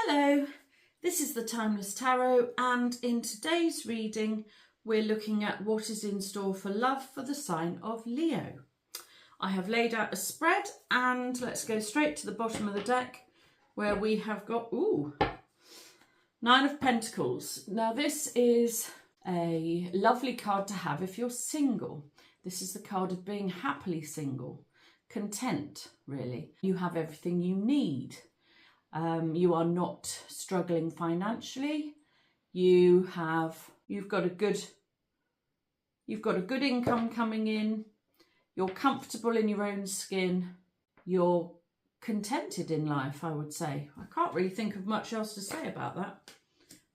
Hello, this is the Timeless Tarot, and in today's reading we're looking at what is in store for love for the sign of Leo. I have laid out a spread and let's go straight to the bottom of the deck where we have got, Nine of Pentacles. Now this is a lovely card to have if you're single. This is the card of being happily single, content really. You have everything you need. You are not struggling financially. You've got a good income coming in. You're comfortable in your own skin. You're contented in life, I would say. I can't really think of much else to say about that.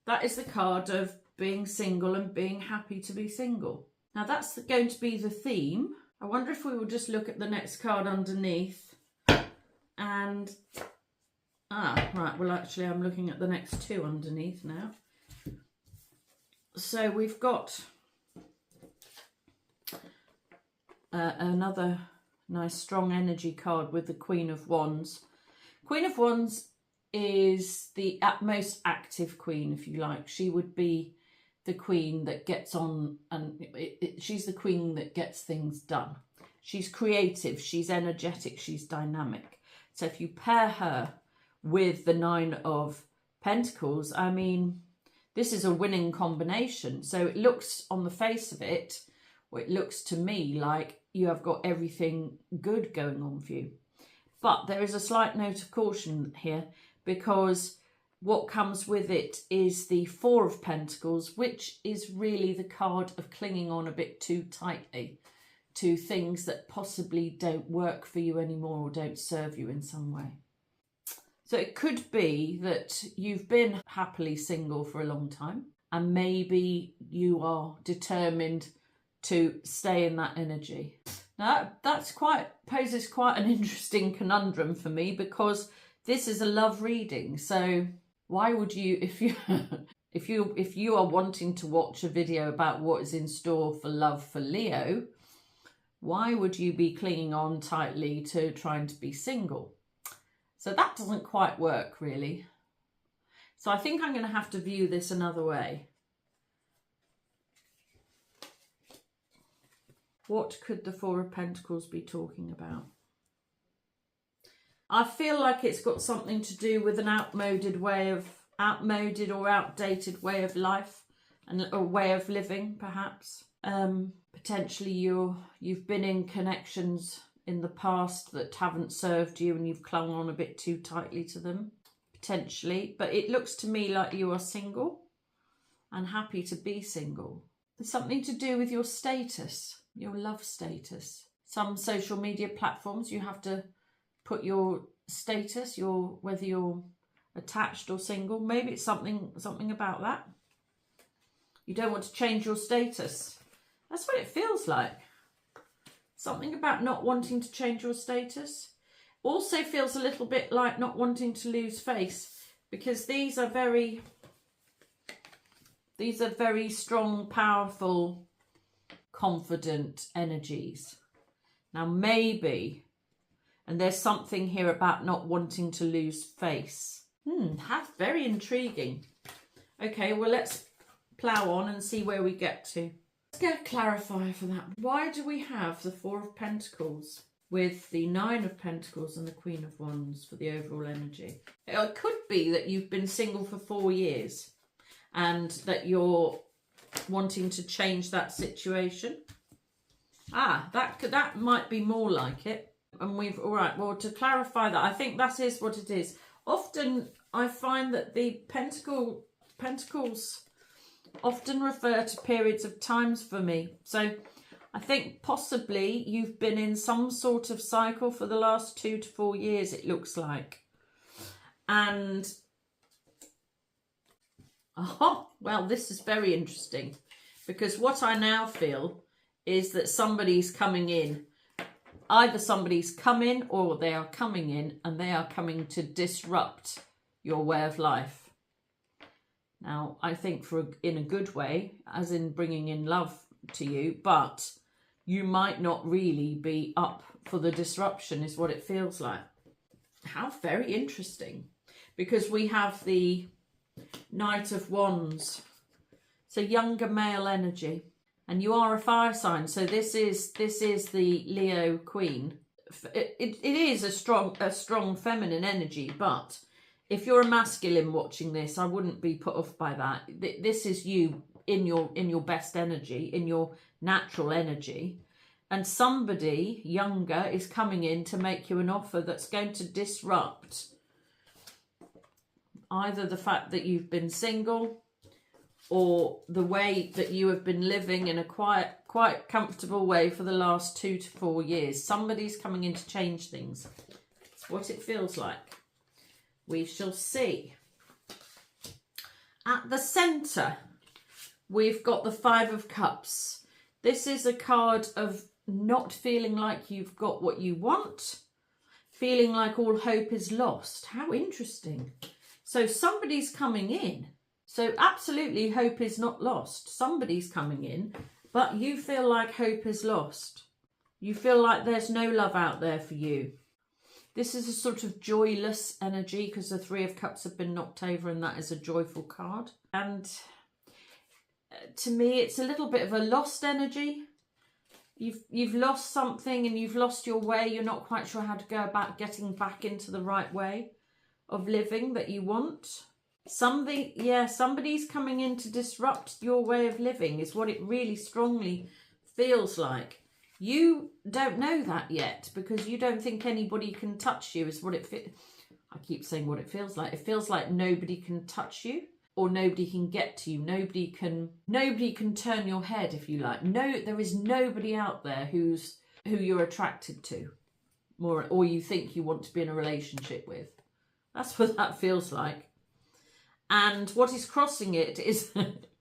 That is the card of being single and being happy to be single. Now that's going to be the theme. I wonder if we will just look at the next card underneath and right, well actually I'm looking at the next two underneath now. So we've got another nice strong energy card with the Queen of Wands. Queen of Wands is the most active queen, if you like. She would be the queen that gets on and she's the queen that gets things done. She's creative, she's energetic, she's dynamic. So if you pair her with the Nine of Pentacles, I mean, this is a winning combination. So it looks on the face of it, or it looks to me like you have got everything good going on for you. But there is a slight note of caution here because what comes with it is the Four of Pentacles, which is really the card of clinging on a bit too tightly to things that possibly don't work for you anymore or don't serve you in some way. So it could be that you've been happily single for a long time and maybe you are determined to stay in that energy. Now that poses quite an interesting conundrum for me because this is a love reading. So why would you, if you are wanting to watch a video about what is in store for love for Leo, why would you be clinging on tightly to trying to be single? So that doesn't quite work, really. So I think I'm going to have to view this another way. What could the Four of Pentacles be talking about? I feel like it's got something to do with an outmoded or outdated way of life and a way of living, perhaps. Potentially you've been in connections in the past that haven't served you and you've clung on a bit too tightly to them, potentially. But it looks to me like you are single and happy to be single. There's something to do with your status, your love status. Some social media platforms, you have to put your status, whether you're attached or single. Maybe it's something about that. You don't want to change your status. That's what it feels like. Something about not wanting to change your status. Also feels a little bit like not wanting to lose face, because these are very strong, powerful, confident energies. Now maybe, and there's something here about not wanting to lose face. That's very intriguing. Okay, well let's plough on and see where we get to. Let's go clarify for that. Why do we have the Four of Pentacles with the Nine of Pentacles and the Queen of Wands for the overall energy? It could be that you've been single for 4 years and that you're wanting to change that situation. That might be more like it. And all right, well, to clarify that, I think that is what it is. Often I find that the Pentacles often refer to periods of times for me. So I think possibly you've been in some sort of cycle for the last 2 to 4 years, it looks like. And, well, this is very interesting because what I now feel is that somebody's coming in. Either somebody's come in or they are coming in and they are coming to disrupt your way of life. Now, I think in a good way, as in bringing in love to you, but you might not really be up for the disruption is what it feels like. How very interesting. because we have the Knight of Wands. So younger male energy. And you are a fire sign, so this is the Leo Queen. It is a strong feminine energy, but if you're a masculine watching this, I wouldn't be put off by that. This is you in your best energy, in your natural energy, and somebody younger is coming in to make you an offer that's going to disrupt either the fact that you've been single, or the way that you have been living in a quite comfortable way for the last 2 to 4 years. Somebody's coming in to change things. It's what it feels like. We shall see. At the centre, we've got the Five of Cups. This is a card of not feeling like you've got what you want, feeling like all hope is lost. How interesting. So somebody's coming in. So absolutely hope is not lost. Somebody's coming in, but you feel like hope is lost. You feel like there's no love out there for you. This is a sort of joyless energy because the Three of Cups have been knocked over, and that is a joyful card. And to me, it's a little bit of a lost energy. You've lost something and you've lost your way. You're not quite sure how to go about getting back into the right way of living that you want. Somebody's coming in to disrupt your way of living is what it really strongly feels like. You don't know that yet because you don't think anybody can touch you is what it feels. I keep saying what it feels like. It feels like nobody can touch you or nobody can get to you. Nobody can turn your head, if you like. No, there is nobody out there who you're attracted to or you think you want to be in a relationship with. That's what that feels like. And what is crossing it is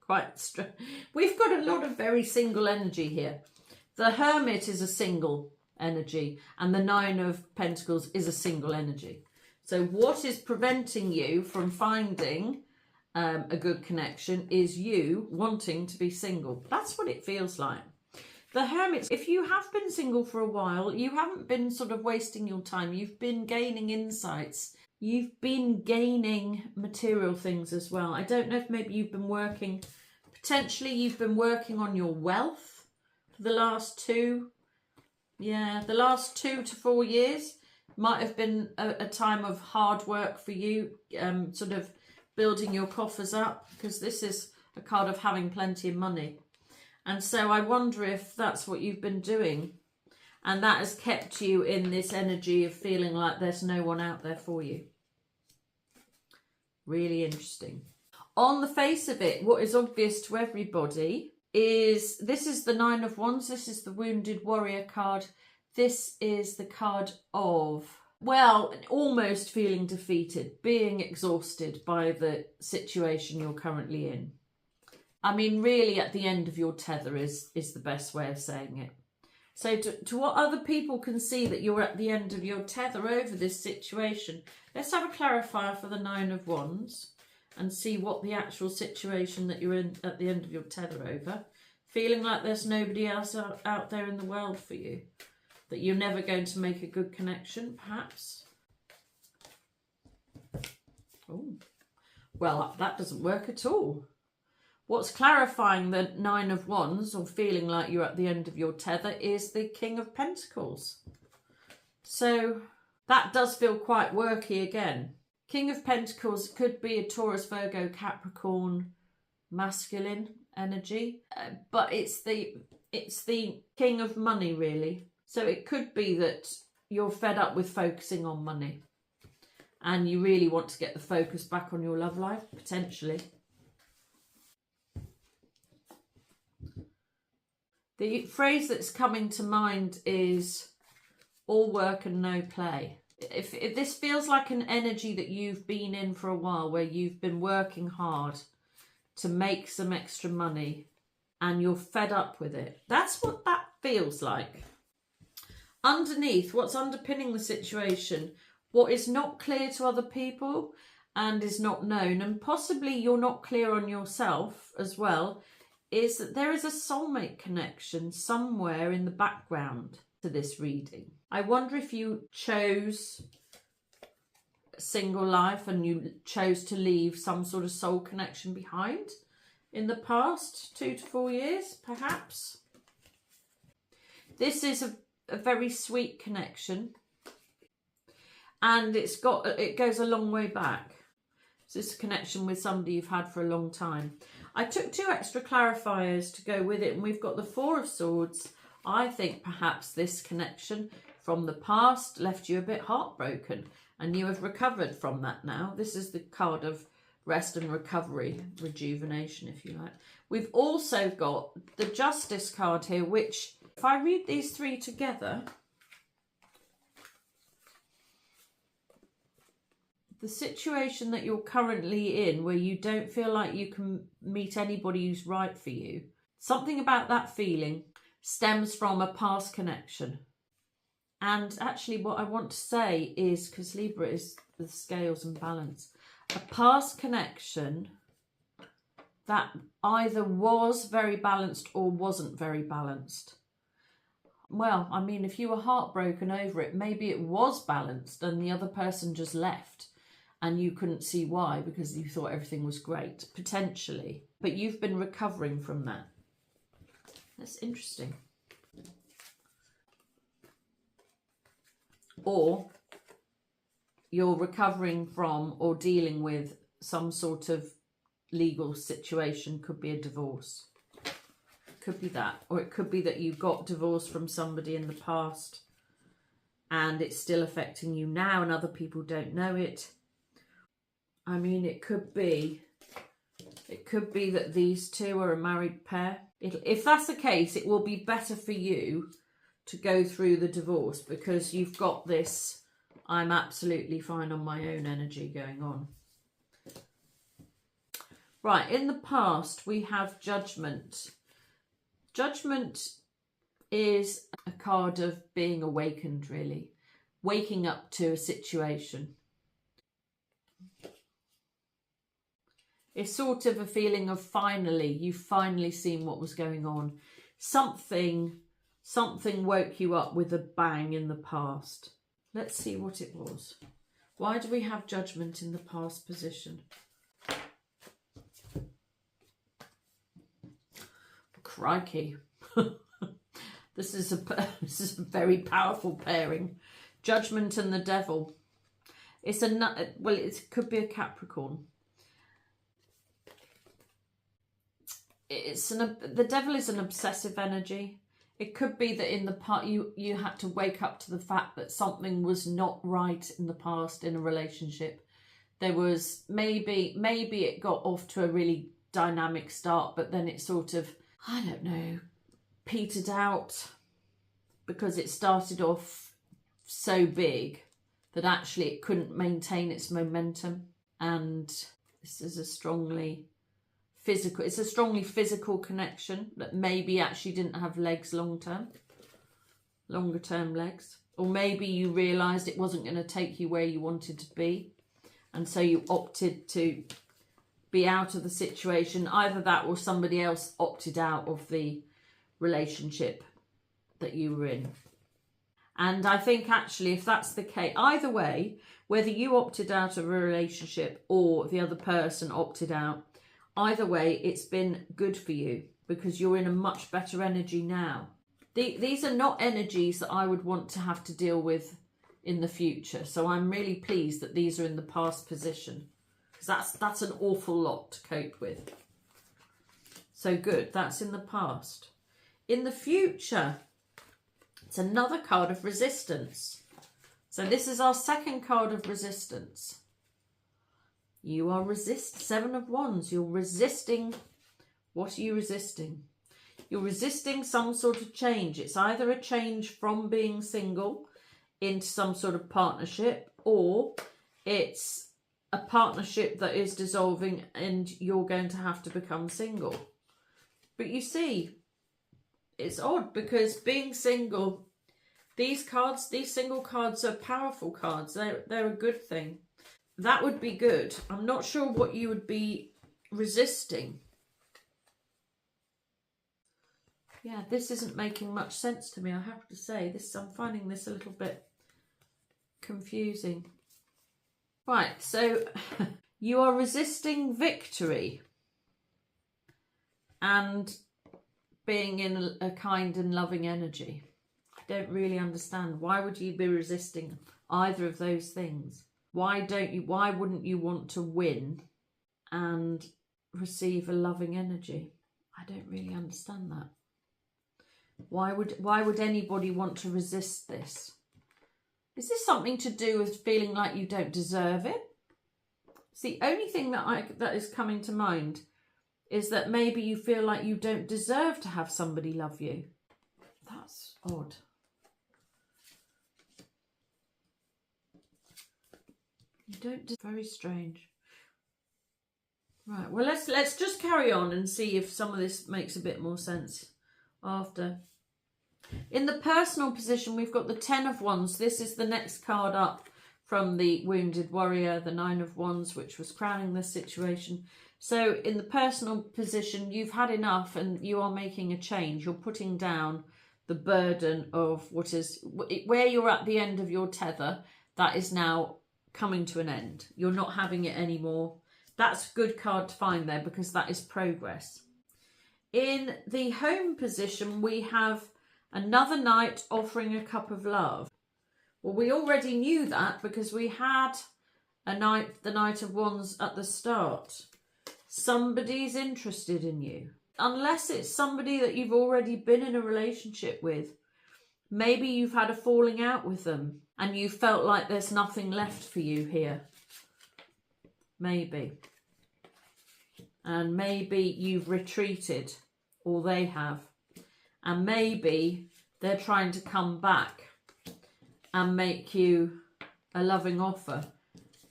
quite strange. We've got a lot of very single energy here. The Hermit is a single energy and the Nine of Pentacles is a single energy. So what is preventing you from finding a good connection is you wanting to be single. That's what it feels like. The Hermit, if you have been single for a while, you haven't been sort of wasting your time. You've been gaining insights. You've been gaining material things as well. I don't know if maybe you've been working, potentially you've been working on your wealth for the last 2 to 4 years. Might have been a time of hard work for you, sort of building your coffers up, because this is a card of having plenty of money. And so I wonder if that's what you've been doing. And that has kept you in this energy of feeling like there's no one out there for you. Really interesting. On the face of it, what is obvious to everybody is this is the Nine of Wands. This is the Wounded Warrior card. This is the card of, well, almost feeling defeated, being exhausted by the situation you're currently in. I mean, really at the end of your tether is the best way of saying it. So to what other people can see that you're at the end of your tether over this situation, let's have a clarifier for the Nine of Wands and see what the actual situation that you're in at the end of your tether over. Feeling like there's nobody else out there in the world for you, that you're never going to make a good connection, perhaps. Oh, well, that doesn't work at all. What's clarifying the Nine of Wands, or feeling like you're at the end of your tether, is the King of Pentacles. So that does feel quite worky again. King of Pentacles could be a Taurus, Virgo, Capricorn, masculine energy, but it's the King of Money, really. So it could be that you're fed up with focusing on money and you really want to get the focus back on your love life, potentially. The phrase that's coming to mind is all work and no play. If this feels like an energy that you've been in for a while, where you've been working hard to make some extra money and you're fed up with it, that's what that feels like. Underneath, what's underpinning the situation, what is not clear to other people and is not known, and possibly you're not clear on yourself as well, is that there is a soulmate connection somewhere in the background to this reading. I wonder if you chose single life and you chose to leave some sort of soul connection behind in the past 2 to 4 years, perhaps. This is a very sweet connection, and it goes a long way back. So it's a connection with somebody you've had for a long time. I took 2 extra clarifiers to go with it, and we've got the 4 of Swords. I think perhaps this connection from the past left you a bit heartbroken, and you have recovered from that now. This is the card of rest and recovery, rejuvenation, if you like. We've also got the Justice card here, which, if I read these 3 together, the situation that you're currently in, where you don't feel like you can meet anybody who's right for you, something about that feeling stems from a past connection. And actually what I want to say is, because Libra is the scales and balance, a past connection that either was very balanced or wasn't very balanced. Well, I mean, if you were heartbroken over it, maybe it was balanced and the other person just left and you couldn't see why because you thought everything was great, potentially. But you've been recovering from that. That's interesting. Or you're recovering from or dealing with some sort of legal situation. Could be a divorce. Could be that. Or it could be that you got divorced from somebody in the past and it's still affecting you now and other people don't know it. I mean, it could be that these 2 are a married pair. If that's the case, it will be better for you to go through the divorce because you've got this I'm absolutely fine on my own energy going on. Right, in the past we have Judgment. Judgment is a card of being awakened, really. Waking up to a situation. It's sort of a feeling of you've finally seen what was going on. Something woke you up with a bang in the past. Let's see what it was. Why do we have Judgment in the past position? Crikey. This is a very powerful pairing. Judgment and the Devil. It could be a Capricorn. The Devil is an obsessive energy. It could be that in the past you had to wake up to the fact that something was not right in the past in a relationship. There was maybe it got off to a really dynamic start, but then it sort of, I don't know, petered out because it started off so big that actually it couldn't maintain its momentum. And this is a strongly physical connection that maybe actually didn't have legs longer term legs. Or maybe you realised it wasn't going to take you where you wanted to be, and so you opted to be out of the situation. Either that or somebody else opted out of the relationship that you were in. And I think actually if that's the case, either way, whether you opted out of a relationship or the other person opted out, either way, it's been good for you because you're in a much better energy now. These are not energies that I would want to have to deal with in the future. So I'm really pleased that these are in the past position, because that's an awful lot to cope with. So good, that's in the past. In the future, it's another card of resistance. So this is our second card of resistance. You are Seven of Wands. You're resisting. What are you resisting? You're resisting some sort of change. It's either a change from being single into some sort of partnership, or it's a partnership that is dissolving and you're going to have to become single. But you see, it's odd because being single, these single cards are powerful cards. They're a good thing. That would be good. I'm not sure what you would be resisting. Yeah, this isn't making much sense to me, I have to say. I'm finding this a little bit confusing. Right, so you are resisting victory and being in a kind and loving energy. I don't really understand. Why would you be resisting either of those things? Why wouldn't you want to win and receive a loving energy? I don't really understand that. Why would anybody want to resist this? Is this something to do with feeling like you don't deserve it? It's the only thing that is coming to mind, is that maybe you feel like you don't deserve to have somebody love you. That's odd. You don't. Very strange. Right. Well, let's just carry on and see if some of this makes a bit more sense after. In the personal position, we've got the 10 of Wands. This is the next card up from the Wounded Warrior, the 9 of Wands, which was crowning this situation. So in the personal position, you've had enough and you are making a change. You're putting down the burden of what is, where you're at the end of your tether, that is now coming to an end. You're not having it anymore. That's a good card to find there because that is progress. In the home position, we have another knight offering a cup of love. Well, we already knew that because we had the Knight of Wands at the start. Somebody's interested in you. Unless it's somebody that you've already been in a relationship with. Maybe you've had a falling out with them and you felt like there's nothing left for you here. Maybe. And maybe you've retreated, or they have. And maybe they're trying to come back and make you a loving offer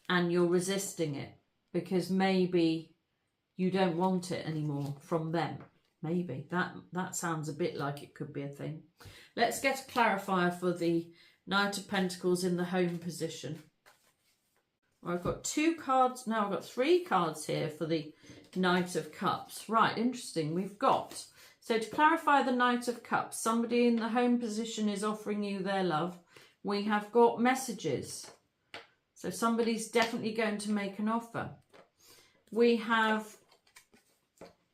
and you're resisting it because maybe you don't want it anymore from them. Maybe. That sounds a bit like it could be a thing. Let's get a clarifier for the Knight of Pentacles in the home position. I've got 2 cards. Now I've got 3 cards here for the Knight of Cups. Right, interesting. We've got... So to clarify the Knight of Cups, somebody in the home position is offering you their love. We have got messages. So somebody's definitely going to make an offer. We have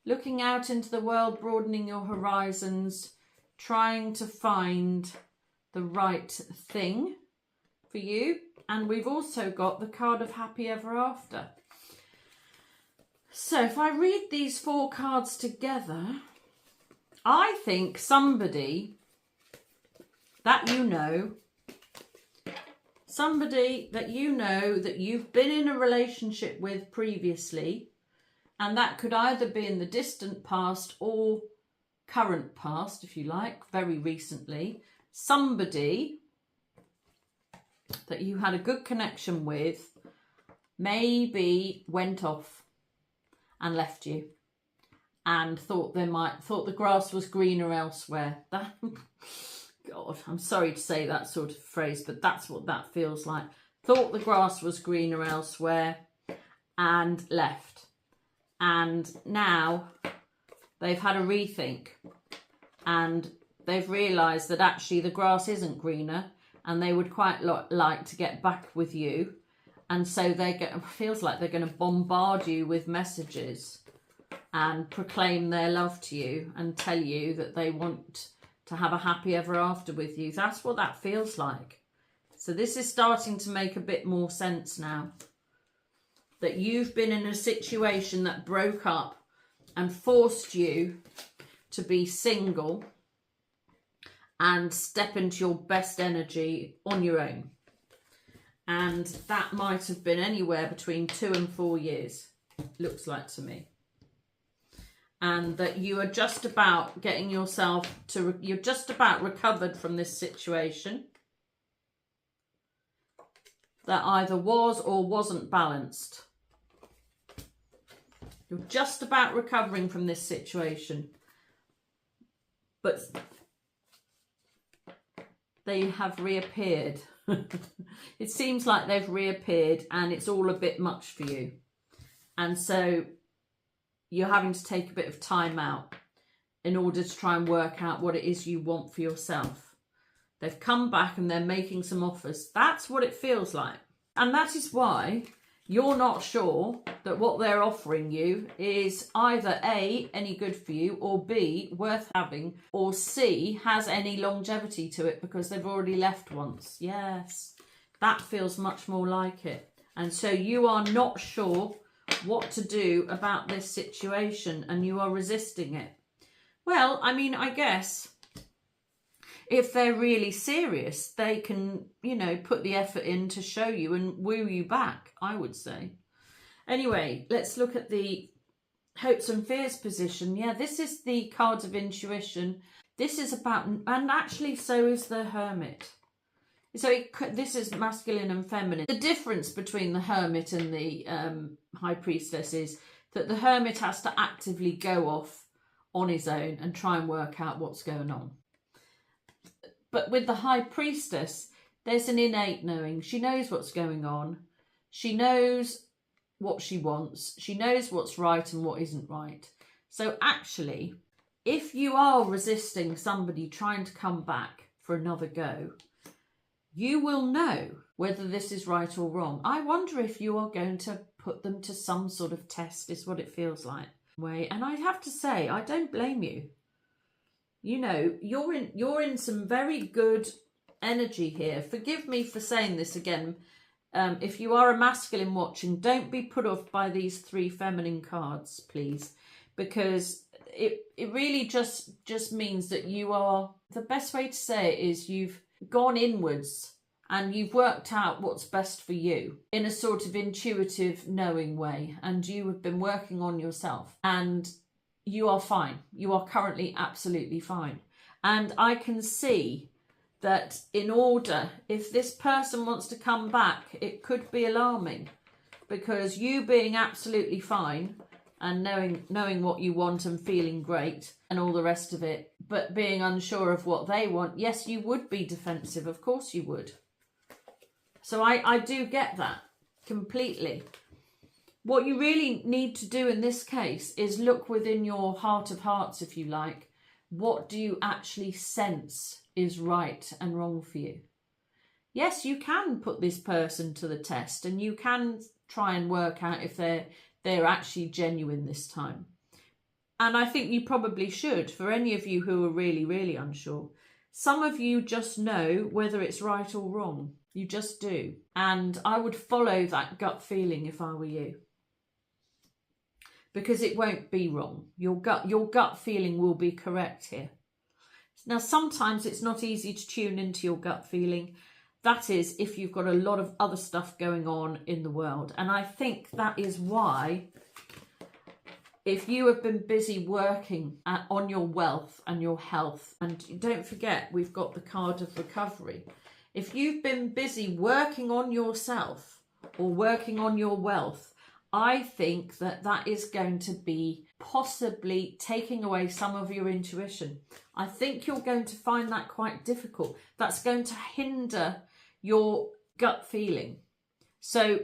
looking out into the world, broadening your horizons, trying to find the right thing for you. And we've also got the card of Happy Ever After. So if I read these 4 cards together... I think somebody that you know that you've been in a relationship with previously, and that could either be in the distant past or current past, if you like, very recently, somebody that you had a good connection with maybe went off and left you. And thought the grass was greener elsewhere. That, God, I'm sorry to say that sort of phrase, but that's what that feels like. Thought the grass was greener elsewhere and left. And now they've had a rethink and they've realised that actually the grass isn't greener and they would quite like to get back with you. And so feels like they're going to bombard you with messages and proclaim their love to you and tell you that they want to have a happy ever after with you. That's what that feels like. So this is starting to make a bit more sense now. That you've been in a situation that broke up and forced you to be single and step into your best energy on your own. And that might have been anywhere between 2 and 4 years, looks like to me. And that you are just about getting yourself to, you're just about recovered from this situation that either was or wasn't balanced. You're just about recovering from this situation. But they have reappeared. It seems like they've reappeared and it's all a bit much for you. And so you're having to take a bit of time out in order to try and work out what it is you want for yourself. They've come back and they're making some offers. That's what it feels like. And that is why You're not sure that what they're offering you is either A, any good for you, or B, worth having, or C, has any longevity to it because they've already left once. Yes, that feels much more like it. And so you are not sure what to do about this situation and you are resisting it. Well, I mean, I guess if they're really serious, they can, you know, put the effort in to show you and woo you back, I would say. Anyway, let's look at the hopes and fears position. Yeah, this is the card of intuition. This is about, and actually so is the Hermit. So this is masculine and feminine. The difference between the Hermit and the High Priestess is that the Hermit has to actively go off on his own and try and work out what's going on. But with the High Priestess, there's an innate knowing. She knows what's going on. She knows what she wants. She knows what's right and what isn't right. So actually, if you are resisting somebody trying to come back for another go, you will know whether this is right or wrong. I wonder if you are going to put them to some sort of test, is what it feels like. And I have to say, I don't blame you. You know, you're in some very good energy here. Forgive me for saying this again. If you are a masculine watching, don't be put off by these 3 feminine cards, please. Because it really just means that you are, the best way to say it is you've gone inwards and you've worked out what's best for you in a sort of intuitive, knowing way. And you have been working on yourself and you are fine. You are currently absolutely fine. And I can see that in order, if this person wants to come back, it could be alarming, because you being absolutely fine and knowing what you want and feeling great and all the rest of it, but being unsure of what they want, yes, you would be defensive. Of course you would. So I do get that completely. What you really need to do in this case is look within your heart of hearts, if you like. What do you actually sense is right and wrong for you? Yes, you can put this person to the test and you can try and work out if they're actually genuine this time. And I think you probably should, for any of you who are really, really unsure. Some of you just know whether it's right or wrong. You just do. And I would follow that gut feeling if I were you. Because it won't be wrong. Your gut feeling will be correct here. Now, sometimes it's not easy to tune into your gut feeling. That is if you've got a lot of other stuff going on in the world. And I think that is why, if you have been busy working on your wealth and your health, and don't forget, we've got the card of recovery. If you've been busy working on yourself or working on your wealth, I think that is going to be possibly taking away some of your intuition. I think you're going to find that quite difficult. That's going to hinder your gut feeling. So,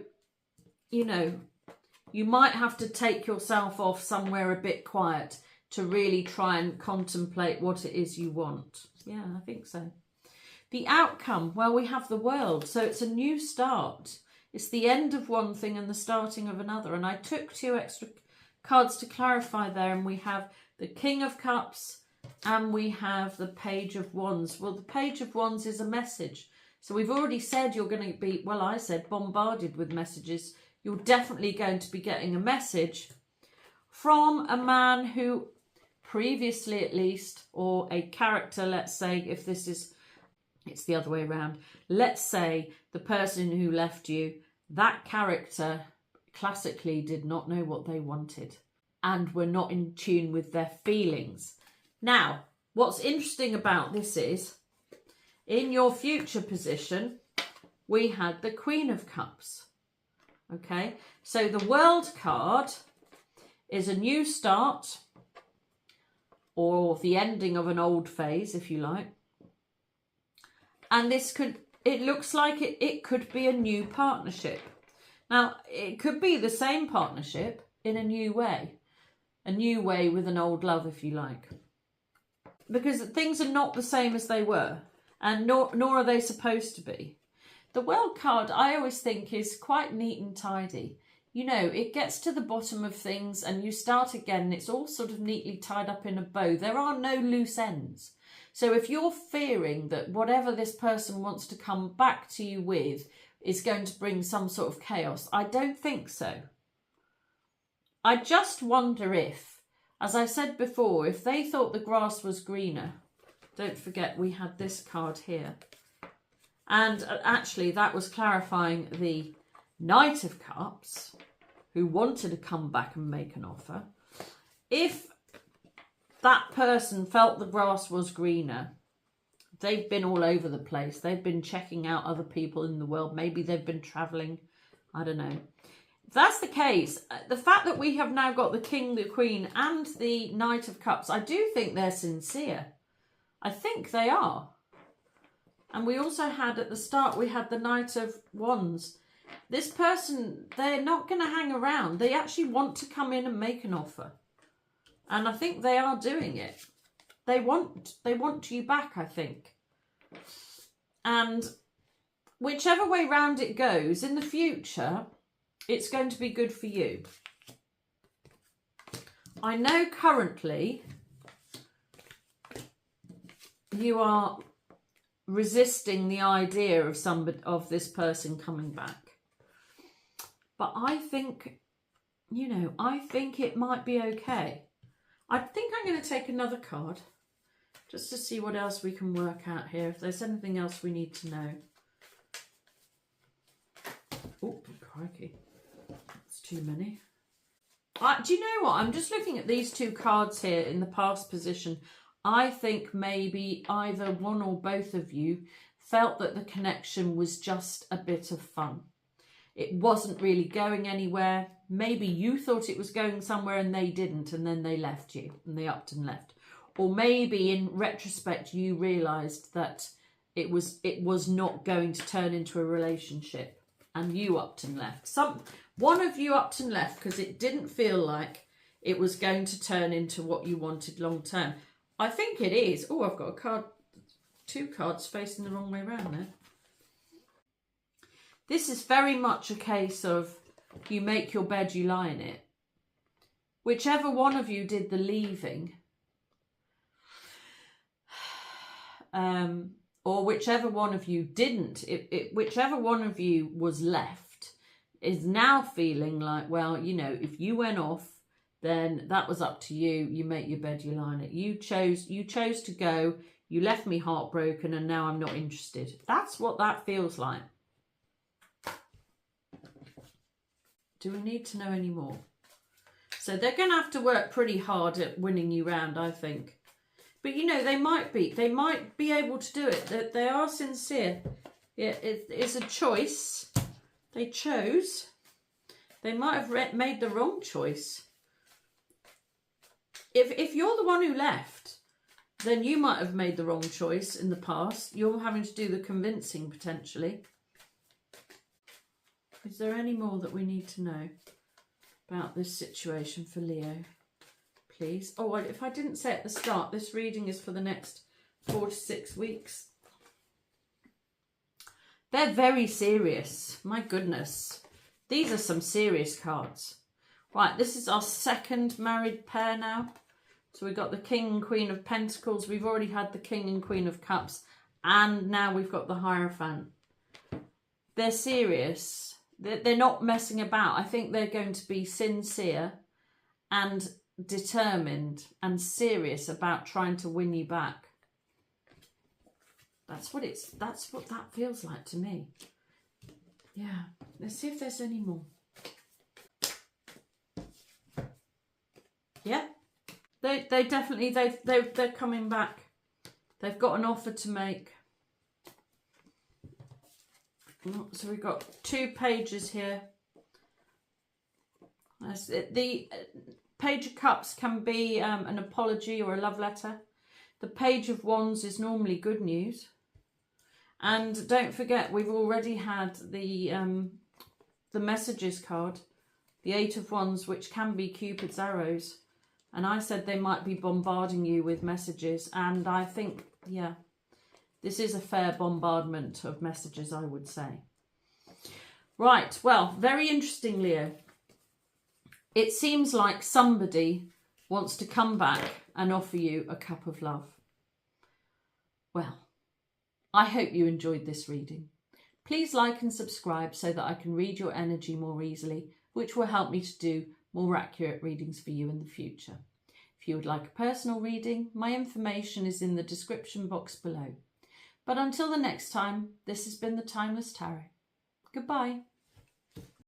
you know, you might have to take yourself off somewhere a bit quiet to really try and contemplate what it is you want. Yeah, I think so. The outcome, well, we have the World. So it's a new start. It's the end of one thing and the starting of another. And I took 2 extra cards to clarify there. And we have the King of Cups and we have the Page of Wands. Well, the Page of Wands is a message. So we've already said you're going to be, well, I said bombarded with messages. You're definitely going to be getting a message from a man who previously at least, or a character, let's say, if this is, it's the other way around. Let's say the person who left you, that character classically did not know what they wanted and were not in tune with their feelings. Now, what's interesting about this is, in your future position, we had the Queen of Cups. Okay, so the World card is a new start, or the ending of an old phase, if you like. And this could, it looks like it could be a new partnership. Now, it could be the same partnership in a new way with an old love, if you like. Because things are not the same as they were, and nor are they supposed to be. The World card, I always think, is quite neat and tidy. You know, it gets to the bottom of things and you start again and it's all sort of neatly tied up in a bow. There are no loose ends. So if you're fearing that whatever this person wants to come back to you with is going to bring some sort of chaos, I don't think so. I just wonder if, as I said before, if they thought the grass was greener. Don't forget we had this card here. And actually that was clarifying the Knight of Cups, who wanted to come back and make an offer. If that person felt the grass was greener, they've been all over the place. They've been checking out other people in the world. Maybe they've been travelling. I don't know. If that's the case, the fact that we have now got the King, the Queen and the Knight of Cups, I do think they're sincere. I think they are. And we also had, at the start, we had the Knight of Wands. This person, they're not going to hang around. They actually want to come in and make an offer. And I think they are doing it. They want you back, I think. And whichever way round it goes, in the future, it's going to be good for you. I know currently you are resisting the idea of this person coming back. But I think, you know, I think it might be okay. I think I'm going to take another card just to see what else we can work out here. If there's anything else we need to know. Oh, crikey. That's too many. Do you know what? I'm just looking at these two cards here in the past position. I think maybe either one or both of you felt that the connection was just a bit of fun. It wasn't really going anywhere. Maybe you thought it was going somewhere and they didn't, and then they left you and they upped and left. Or maybe in retrospect you realised that it was not going to turn into a relationship and you upped and left. One of you upped and left because it didn't feel like it was going to turn into what you wanted long term. I think it is. Oh, I've got a card, two cards facing the wrong way around there. This is very much a case of you make your bed, you lie in it. Whichever one of you did the leaving, or whichever one of you didn't, whichever one of you was left is now feeling like, well, you know, if you went off, then that was up to you. You make your bed, you lie in it. You chose to go. You left me heartbroken and now I'm not interested. That's what that feels like. Do we need to know any more? So they're going to have to work pretty hard at winning you round, I think. But, you know, they might be able to do it. They are sincere. Yeah, it's a choice. They chose. They might have made the wrong choice. If you're the one who left, then you might have made the wrong choice in the past. You're having to do the convincing, potentially. Is there any more that we need to know about this situation for Leo? Please. Oh, if I didn't say at the start, this reading is for the next 4 to 6 weeks. They're very serious. My goodness. These are some serious cards. Right, this is our second married pair now. So we've got the King and Queen of Pentacles. We've already had the King and Queen of Cups. And now we've got the Hierophant. They're serious. They're not messing about. I think they're going to be sincere and determined and serious about trying to win you back. That's what that feels like to me. Yeah. Let's see if there's any more. Yeah. They definitely they're coming back. They've got an offer to make. So we've got 2 pages here. The Page of Cups can be an apology or a love letter. The Page of Wands is normally good news. And don't forget, we've already had the Messages card, the 8 of Wands, which can be Cupid's arrows. And I said they might be bombarding you with messages. And I think, yeah, This is a fair bombardment of messages, I would say. Right, well, very interesting, Leo. It seems like somebody wants to come back and offer you a cup of love. Well, I hope you enjoyed this reading. Please like and subscribe so that I can read your energy more easily, which will help me to do more accurate readings for you in the future. If you would like a personal reading, my information is in the description box below. But until the next time, this has been the Timeless Tarot. Goodbye.